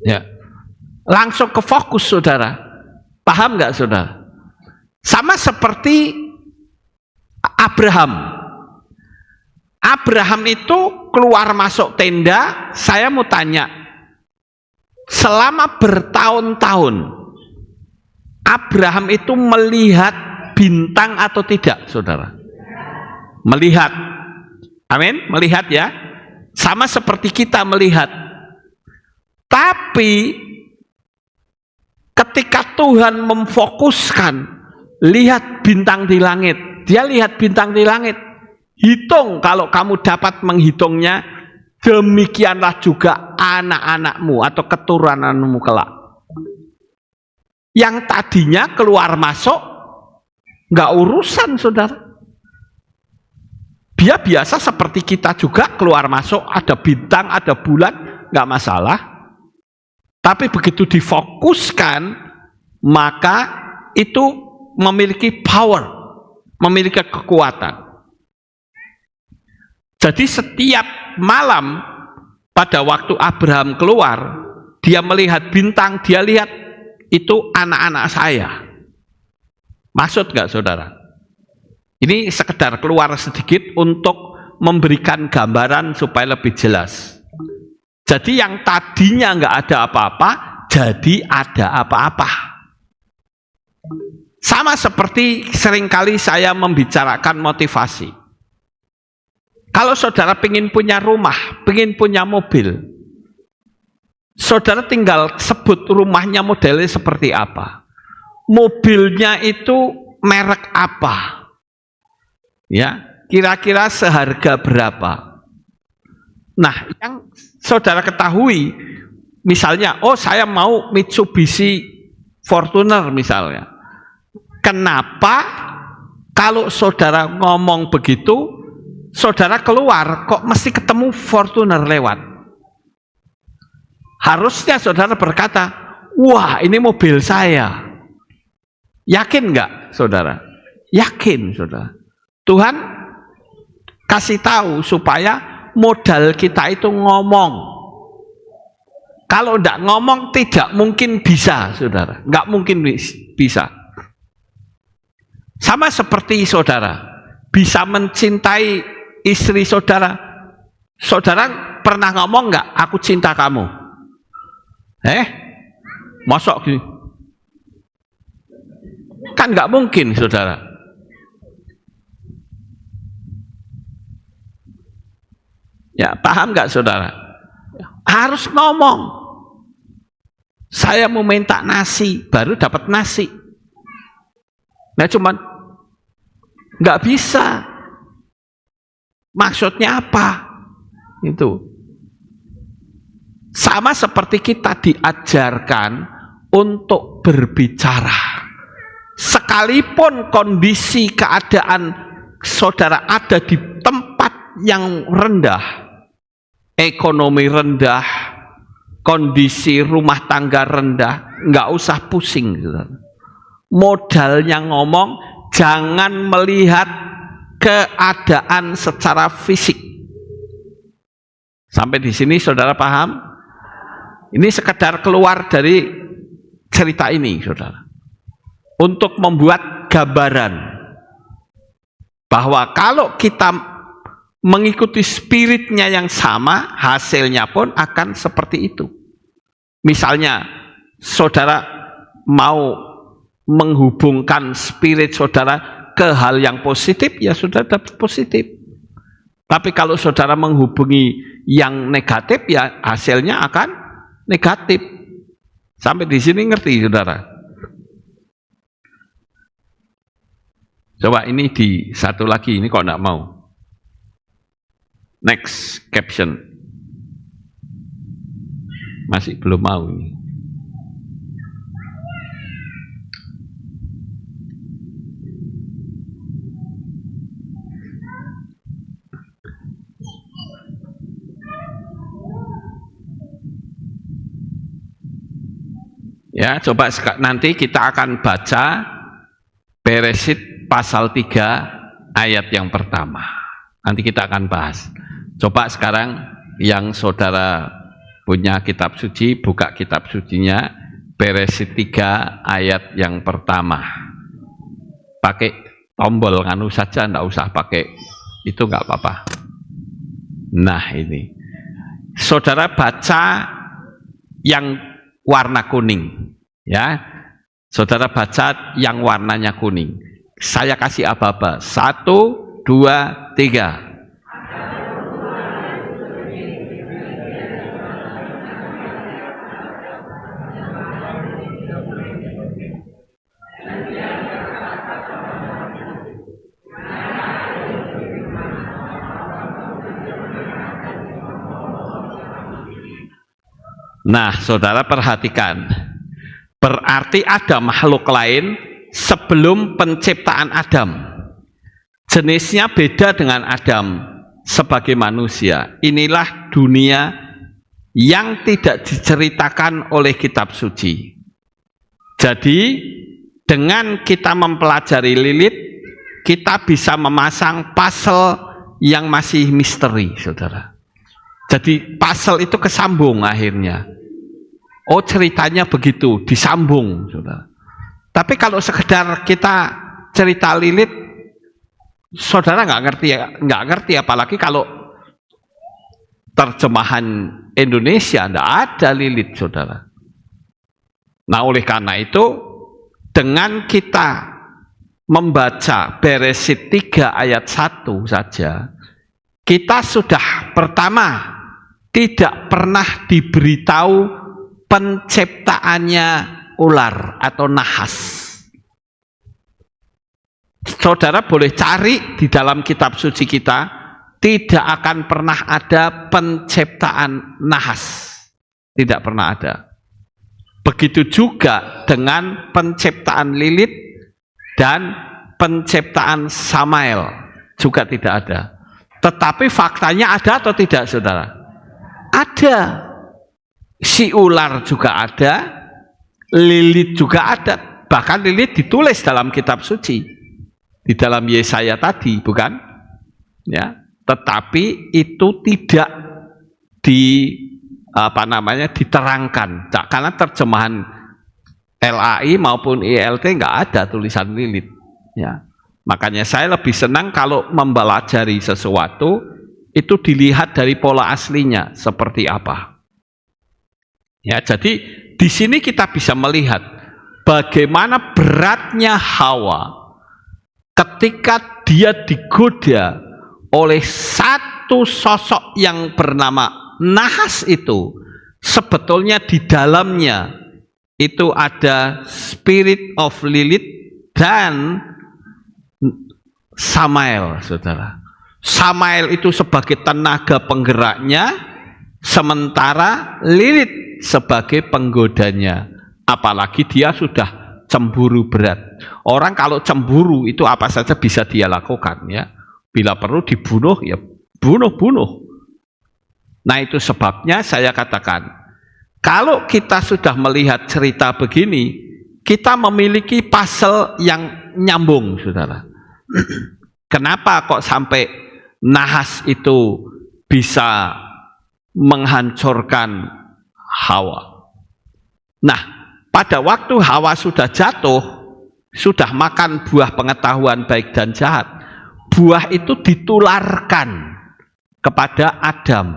Speaker 1: Ya, langsung ke fokus saudara. Paham nggak saudara? Sama seperti Abraham. Abraham itu keluar masuk tenda. Saya mau tanya, selama bertahun-tahun Abraham itu melihat bintang atau tidak saudara? Melihat. Amin, melihat ya. Sama seperti kita melihat. Tapi ketika Tuhan memfokuskan, lihat bintang di langit. Dia lihat bintang di langit. Hitung, kalau kamu dapat menghitungnya, demikianlah juga anak-anakmu atau keturunanmu kelak. Yang tadinya keluar masuk, nggak urusan saudara. Dia biasa seperti kita juga keluar masuk, ada bintang, ada bulan, nggak masalah. Tapi begitu difokuskan, maka itu memiliki power, memiliki kekuatan. Jadi setiap malam pada waktu Abraham keluar, dia melihat bintang, dia lihat itu anak-anak saya. Maksud nggak saudara? Ini sekedar keluar sedikit untuk memberikan gambaran supaya lebih jelas. Jadi yang tadinya nggak ada apa-apa, jadi ada apa-apa. Sama seperti seringkali saya membicarakan motivasi. Kalau saudara pengen punya rumah, pengen punya mobil, saudara tinggal sebut rumahnya modelnya seperti apa, mobilnya itu merek apa, ya kira-kira seharga berapa. Nah, yang saudara ketahui, misalnya, oh saya mau Mitsubishi Fortuner misalnya, Kenapa kalau saudara ngomong begitu, saudara keluar kok mesti ketemu Fortuner lewat? Harusnya saudara berkata, wah ini mobil saya. Yakin nggak saudara? Yakin saudara. Tuhan kasih tahu supaya modal kita itu ngomong. Kalau tidak ngomong tidak mungkin bisa saudara. Nggak mungkin bisa. Sama seperti saudara bisa mencintai istri saudara. Saudara pernah ngomong nggak, aku cinta kamu? Masuk gini? Kan nggak mungkin saudara. Ya paham nggak saudara? Harus ngomong. Saya mau minta nasi, baru dapat nasi. Nah cuman nggak bisa. Maksudnya apa? Itu. Sama seperti kita diajarkan untuk berbicara. Sekalipun kondisi keadaan saudara ada di tempat yang rendah, ekonomi rendah, kondisi rumah tangga rendah, nggak usah pusing. Modalnya ngomong, jangan melihat keadaan secara fisik. Sampai di sini saudara paham? Ini sekedar keluar dari cerita ini, saudara. Untuk membuat gambaran bahwa kalau kita mengikuti spiritnya yang sama, hasilnya pun akan seperti itu. Misalnya, saudara mau menghubungkan spirit saudara ke hal yang positif, ya saudara dapat positif. Tapi kalau saudara menghubungi yang negatif, ya hasilnya akan negatif. Sampai di sini ngerti saudara? Coba ini di satu lagi, ini kok enggak mau. Next caption. Masih belum mau ini. Ya, coba nanti kita akan baca Beresit pasal 3 ayat yang pertama. Nanti kita akan bahas. Coba sekarang yang saudara punya kitab suci, buka kitab sucinya, Beresit 3 ayat yang pertama. Pakai tombol nganu saja, enggak usah pakai itu, enggak apa-apa. Nah ini, saudara baca yang warna kuning, ya. Saudara baca yang warnanya kuning. Saya kasih apa-apa. 1, 2, 3. Nah, saudara perhatikan. Berarti ada makhluk lain sebelum penciptaan Adam. Jenisnya beda dengan Adam sebagai manusia. Inilah dunia yang tidak diceritakan oleh kitab suci. Jadi, dengan kita mempelajari Lilith, kita bisa memasang puzzle yang masih misteri, saudara. Jadi, puzzle itu kesambung akhirnya. Oh, ceritanya begitu, disambung, saudara. Tapi kalau sekedar kita cerita Lilith, saudara nggak ngerti, apalagi kalau terjemahan Indonesia nggak ada Lilith, saudara. Nah, oleh karena itu, dengan kita membaca Beresit 3 ayat 1 saja, kita sudah pertama tidak pernah diberitahu penciptaannya ular atau nahas. Saudara boleh cari di dalam kitab suci kita, tidak akan pernah ada penciptaan nahas. Tidak pernah ada. Begitu juga dengan penciptaan Lilith dan penciptaan Samael juga tidak ada. Tetapi faktanya ada atau tidak, saudara? Ada. Si ular juga ada, Lilith juga ada. Bahkan Lilith ditulis dalam kitab suci, di dalam Yesaya tadi, bukan? Ya, tetapi itu tidak diterangkan, karena terjemahan LAI maupun ILT nggak ada tulisan Lilith. Ya, makanya saya lebih senang kalau mempelajari sesuatu itu dilihat dari pola aslinya seperti apa. Ya, jadi di sini kita bisa melihat bagaimana beratnya Hawa ketika dia digoda oleh satu sosok yang bernama nahas itu. Sebetulnya di dalamnya itu ada spirit of Lilith dan Samael, saudara. Samael itu sebagai tenaga penggeraknya, sementara Lilith sebagai penggodanya. Apalagi dia sudah cemburu berat. Orang kalau cemburu itu apa saja bisa dia lakukan, ya. Bila perlu dibunuh, ya bunuh. Nah, itu sebabnya saya katakan, kalau kita sudah melihat cerita begini, kita memiliki puzzle yang nyambung, saudara. Kenapa kok sampai nahas itu bisa menghancurkan Hawa? Nah, pada waktu Hawa sudah jatuh, sudah makan buah pengetahuan baik dan jahat, buah itu ditularkan kepada Adam,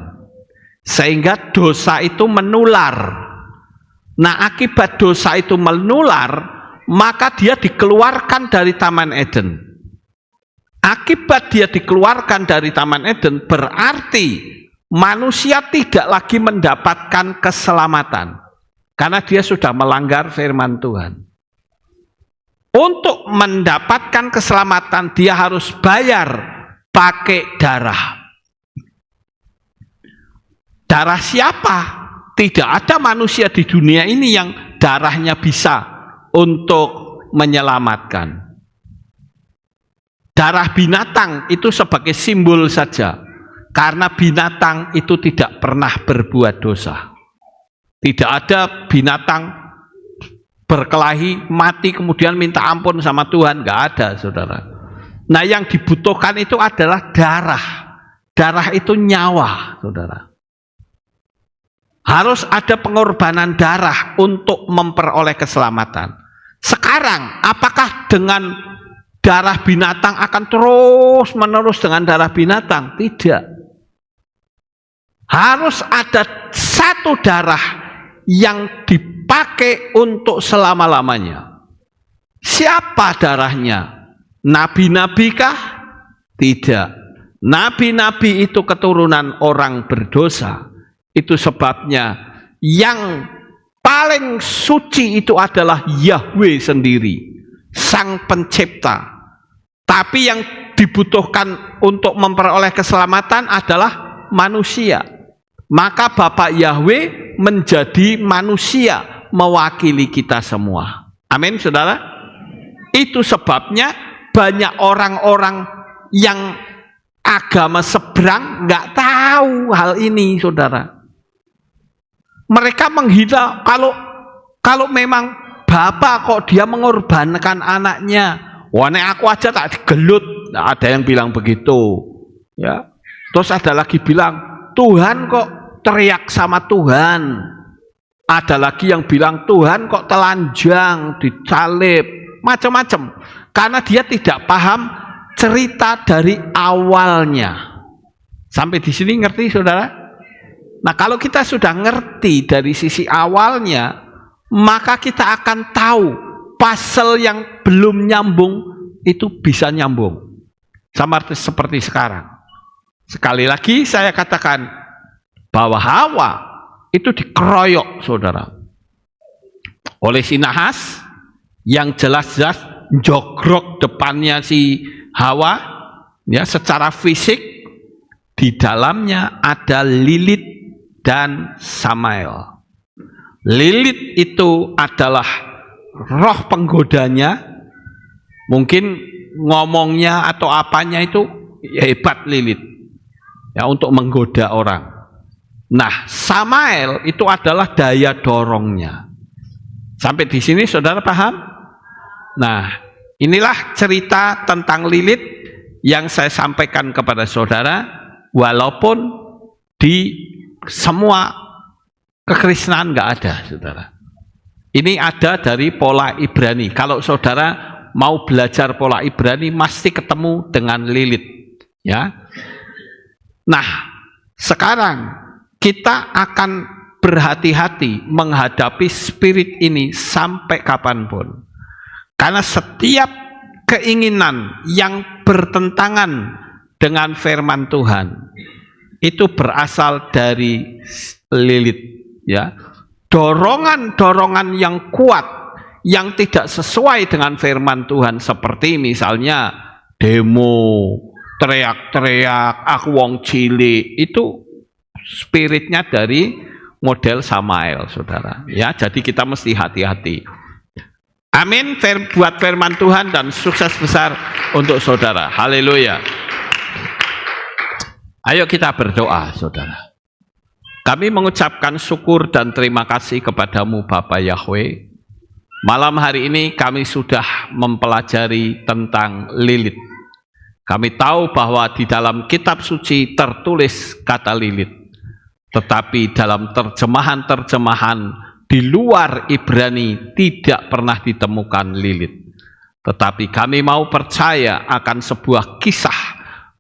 Speaker 1: sehingga dosa itu menular. Nah, akibat dosa itu menular, maka dia dikeluarkan dari Taman Eden. Akibat dia dikeluarkan dari Taman Eden, berarti manusia tidak lagi mendapatkan keselamatan, karena dia sudah melanggar firman Tuhan. Untuk mendapatkan keselamatan, dia harus bayar pakai darah. Darah siapa? Tidak ada manusia di dunia ini yang darahnya bisa untuk menyelamatkan. Darah binatang itu sebagai simbol saja, karena binatang itu tidak pernah berbuat dosa. Tidak ada binatang berkelahi, mati kemudian minta ampun sama Tuhan, nggak ada, saudara. Nah, yang dibutuhkan itu adalah darah. Darah itu nyawa, saudara. Harus ada pengorbanan darah untuk memperoleh keselamatan. Sekarang, apakah dengan darah binatang akan terus menerus dengan darah binatang? Tidak. Harus ada satu darah yang dipakai untuk selama-lamanya. Siapa darahnya? Nabi-nabi kah? Tidak. Nabi-nabi itu keturunan orang berdosa. Itu sebabnya yang paling suci itu adalah Yahweh sendiri, Sang Pencipta. Tapi yang dibutuhkan untuk memperoleh keselamatan adalah manusia. Maka Bapak Yahweh menjadi manusia mewakili kita semua. Amin, saudara. Itu sebabnya banyak orang-orang yang agama seberang nggak tahu hal ini, saudara. Mereka menghina kalau memang bapak kok dia mengorbankan anaknya. Wah, nek aku aja tak digelut. Nah, ada yang bilang begitu, ya. Terus ada lagi bilang, Tuhan kok teriak sama Tuhan. Ada lagi yang bilang, Tuhan kok telanjang, dicalib, macam-macam. Karena dia tidak paham cerita dari awalnya. Sampai di sini ngerti, saudara? Nah, kalau kita sudah ngerti dari sisi awalnya, maka kita akan tahu puzzle yang belum nyambung itu bisa nyambung. Sama seperti sekarang. Sekali lagi saya katakan bahwa Hawa itu dikeroyok, saudara, oleh si nahas yang jelas-jelas jogrok depannya si Hawa, ya, secara fisik. Di dalamnya ada Lilith dan Samael. Lilith itu adalah roh penggodanya, Mungkin ngomongnya atau apanya itu hebat Lilith, ya, untuk menggoda orang. Nah, Samael itu adalah daya dorongnya. Sampai di sini saudara paham? Nah, inilah cerita tentang Lilith yang saya sampaikan kepada saudara, walaupun di semua kekristenan nggak ada, saudara. Ini ada dari pola Ibrani. Kalau saudara mau belajar pola Ibrani, mesti ketemu dengan Lilith, ya. Nah, sekarang kita akan berhati-hati menghadapi spirit ini sampai kapanpun. Karena setiap keinginan yang bertentangan dengan firman Tuhan itu berasal dari Lilith, ya. Dorongan-dorongan yang kuat yang tidak sesuai dengan firman Tuhan, seperti misalnya demo, teriak-teriak, aku wong cilik, itu spiritnya dari model Samael, saudara. Ya, jadi kita mesti hati-hati. Amin. Buat firman Tuhan dan sukses besar untuk saudara. Haleluya. Ayo kita berdoa, saudara. Kami mengucapkan syukur dan terima kasih kepadamu Bapa Yahweh. Malam hari ini kami sudah mempelajari tentang Lilith. Kami tahu bahwa di dalam kitab suci tertulis kata Lilith. Tetapi dalam terjemahan-terjemahan di luar Ibrani tidak pernah ditemukan Lilith. Tetapi kami mau percaya akan sebuah kisah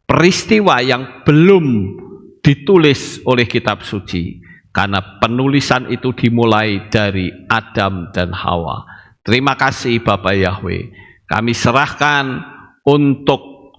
Speaker 1: peristiwa yang belum ditulis oleh kitab suci. Karena penulisan itu dimulai dari Adam dan Hawa. Terima kasih Bapak Yahweh. Kami serahkan untuk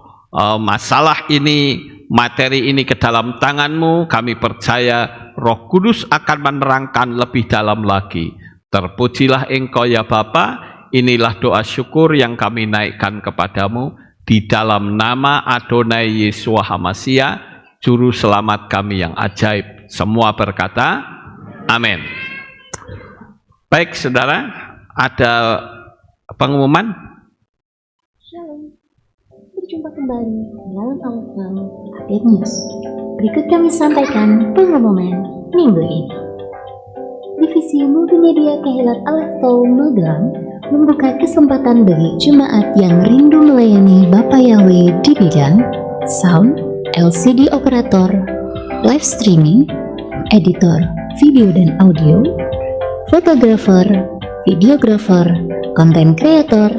Speaker 1: masalah ini, materi ini ke dalam tangan-Mu. Kami percaya Roh Kudus akan menerangkan lebih dalam lagi. Terpujilah Engkau ya Bapa. Inilah doa syukur yang kami naikkan kepadamu di dalam nama Adonai Yeshua HaMashiach, Juru Selamat kami yang ajaib. Semua berkata, amin. Baik saudara, ada pengumuman?
Speaker 2: Shalom, berjumpa kembali dalam Alfam Update News. Berikut kami sampaikan pengumuman minggu ini. Divisi Multimedia Kehilat Alefto Magelang membuka kesempatan bagi jemaat yang rindu melayani Bapa Yahweh di bidang sound, LCD operator, live streaming, editor video dan audio, fotografer, videografer, konten kreator,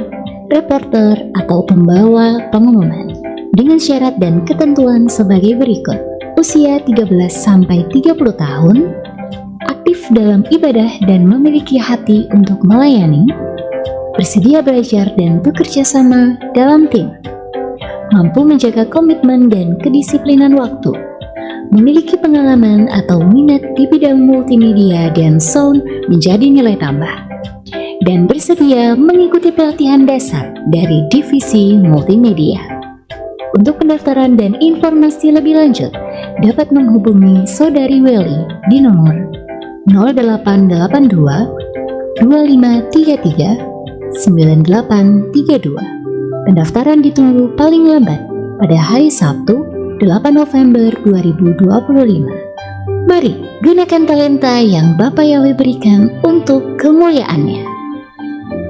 Speaker 2: reporter, atau pembawa pengumuman dengan syarat dan ketentuan sebagai berikut. Usia 13-30 tahun, aktif dalam ibadah dan memiliki hati untuk melayani, bersedia belajar dan bekerja sama dalam tim, mampu menjaga komitmen dan kedisiplinan waktu, memiliki pengalaman atau minat di bidang multimedia dan sound menjadi nilai tambah, dan bersedia mengikuti pelatihan dasar dari Divisi Multimedia. Untuk pendaftaran dan informasi lebih lanjut, dapat menghubungi Saudari Welly di nomor 0882 2533 9832. Pendaftaran ditunggu paling lambat pada hari Sabtu 8 November 2025. Mari gunakan talenta yang Bapa Yahweh berikan untuk kemuliaan-Nya.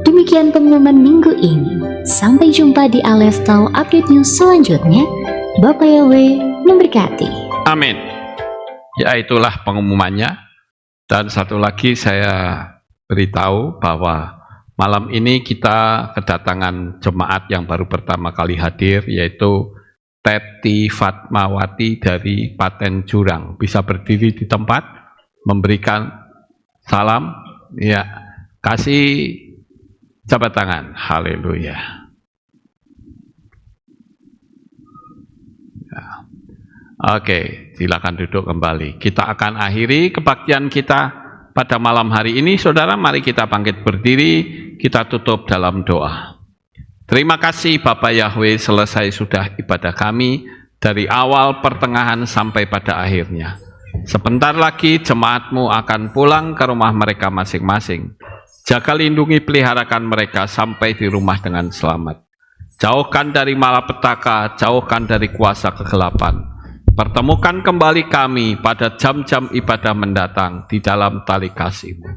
Speaker 2: Demikian pengumuman minggu ini. Sampai jumpa di Alefto Update News selanjutnya. Bapa Yahweh memberkati.
Speaker 1: Amin. Ya, itulah pengumumannya. Dan satu lagi saya beritahu bahwa malam ini kita kedatangan jemaat yang baru pertama kali hadir, yaitu Teti Fatmawati dari Paten Jurang. Bisa berdiri di tempat, memberikan salam. Ya, kasih jabat tangan. Haleluya. Ya. Oke, silakan duduk kembali. Kita akan akhiri kebaktian kita pada malam hari ini. Saudara, mari kita bangkit berdiri, kita tutup dalam doa. Terima kasih Bapak Yahweh, selesai sudah ibadah kami dari awal, pertengahan, sampai pada akhirnya. Sebentar lagi jemaat-Mu akan pulang ke rumah mereka masing-masing. Jaga, lindungi, peliharakan mereka sampai di rumah dengan selamat. Jauhkan dari malapetaka, jauhkan dari kuasa kegelapan. Pertemukan kembali kami pada jam-jam ibadah mendatang di dalam tali kasih-Mu.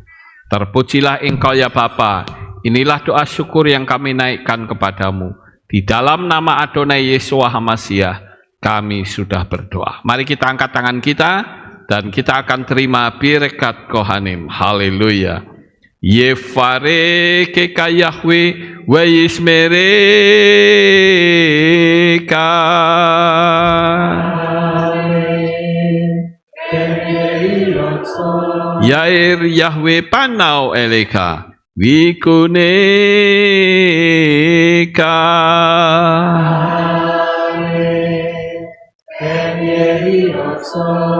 Speaker 1: Terpujilah Engkau ya Bapa. Inilah doa syukur yang kami naikkan kepadamu. Di dalam nama Adonai Yeshua HaMashiach, kami sudah berdoa. Mari kita angkat tangan kita, dan kita akan terima birkat Kohanim. Haleluya. Yefare keka Yahweh wa yismereka. Yair Yahweh panau eleka wikuneka.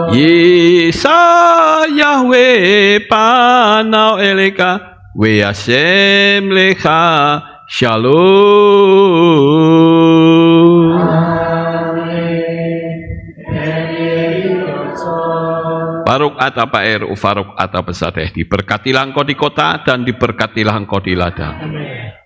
Speaker 1: Yesa Yahweh panau eleka we Hashem lecha shalom. Baruk ata paer ufaruk ata pesateh, diberkatilah engkau di kota dan diberkatilah engkau di ladang.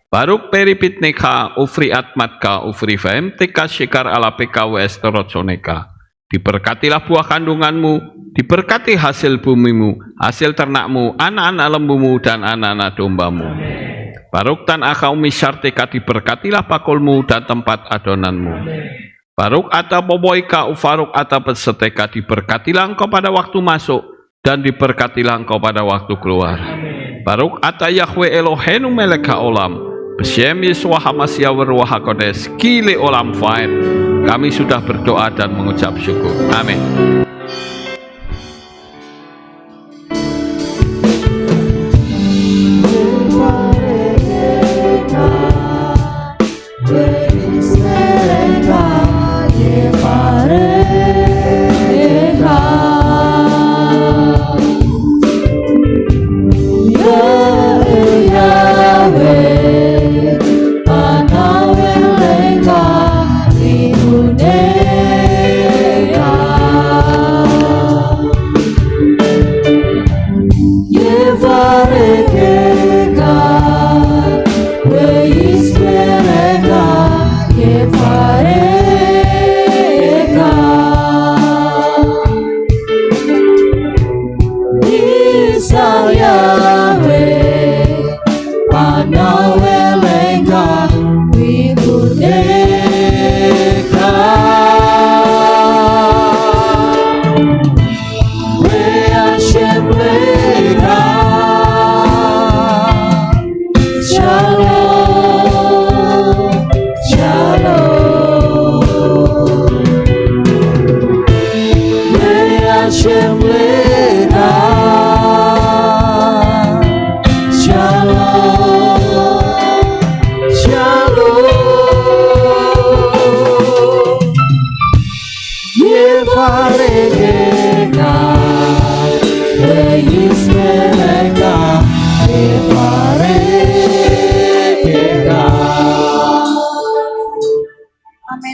Speaker 1: Baruk peripit neka ufri atmatka ufri fem teka shikar ala peka wes torotsoneka. Diberkatilah buah kandunganmu, diberkati hasil bumimu, hasil ternakmu, anak-anak lembumu dan anak-anak dombamu. Baruk tan akau misyarteka, diberkatilah pakulmu dan tempat adonanmu. Baruk ata boboika ufaruk ata peseteka, diberkatilah engkau pada waktu masuk dan diberkatilah engkau pada waktu keluar. Baruk ata Yahweh Elohenu melek haolam, beshem Yeshua HaMashiach Ruach HaKodesh kile olam faed. Kami sudah berdoa dan mengucap syukur. Amin.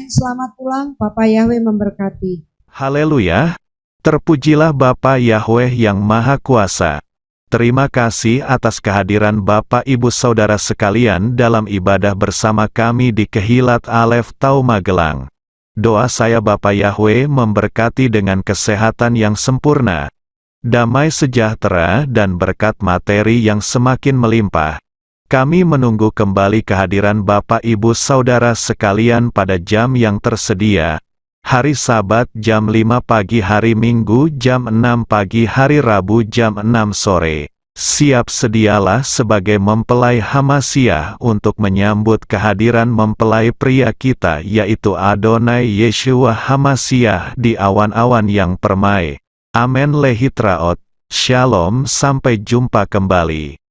Speaker 3: Selamat pulang, Bapak Yahweh memberkati.
Speaker 4: Haleluya, terpujilah Bapa Yahweh yang Maha Kuasa. Terima kasih atas kehadiran Bapak Ibu Saudara sekalian dalam ibadah bersama kami di Kehilat Alef Tau Magelang. Doa saya Bapak Yahweh memberkati dengan kesehatan yang sempurna, damai sejahtera dan berkat materi yang semakin melimpah. Kami menunggu kembali kehadiran Bapak Ibu Saudara sekalian pada jam yang tersedia. Hari Sabat jam 5 pagi, hari Minggu jam 6 pagi, hari Rabu jam 6 sore. Siap sedialah sebagai mempelai HaMashiach untuk menyambut kehadiran mempelai pria kita yaitu Adonai Yeshua HaMashiach di awan-awan yang permai. Amen lehitraot. Shalom, sampai jumpa kembali.